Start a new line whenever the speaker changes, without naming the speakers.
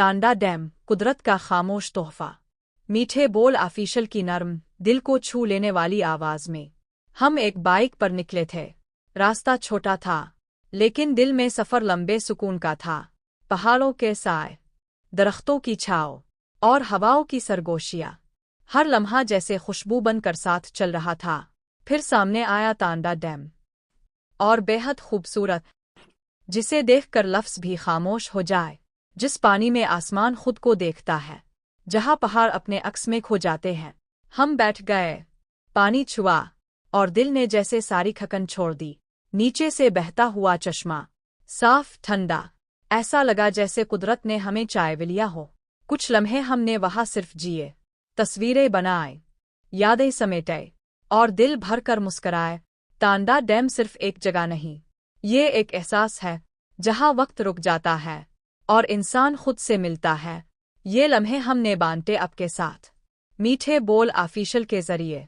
Tanda dam कुदरत का खामोश तोहफा। मीठे बोल आफिशल की नरम दिल को छू लेने वाली आवाज में। हम एक बाइक पर निकले थे। रास्ता छोटा था लेकिन दिल में सफर लंबे सुकून का था। पहाड़ों के साए, दरख्तों की छाँव और हवाओं की सरगोशियाँ, हर लम्हा जैसे खुशबू बनकर साथ चल रहा था। फिर सामने आया टांडा डैम, और बेहद खूबसूरत, जिसे देखकर लफ्ज़ भी खामोश हो जाए। जिस पानी में आसमान खुद को देखता है, जहाँ पहाड़ अपने अक्स में खो जाते हैं। हम बैठ गए, पानी छुआ और दिल ने जैसे सारी थकन छोड़ दी। नीचे से बहता हुआ चश्मा, साफ ठंडा, ऐसा लगा जैसे कुदरत ने हमें चाय लिया हो। कुछ लम्हे हमने वहाँ सिर्फ जिए, तस्वीरें बनाए, यादें समेटे और दिल भर कर मुस्कराए। टांडा डैम सिर्फ एक जगह नहीं, ये एक एहसास है जहाँ वक्त रुक जाता है और इंसान खुद से मिलता है। ये लम्हे हमने बांटे आपके साथ, मीठे बोल आफिशल के जरिए।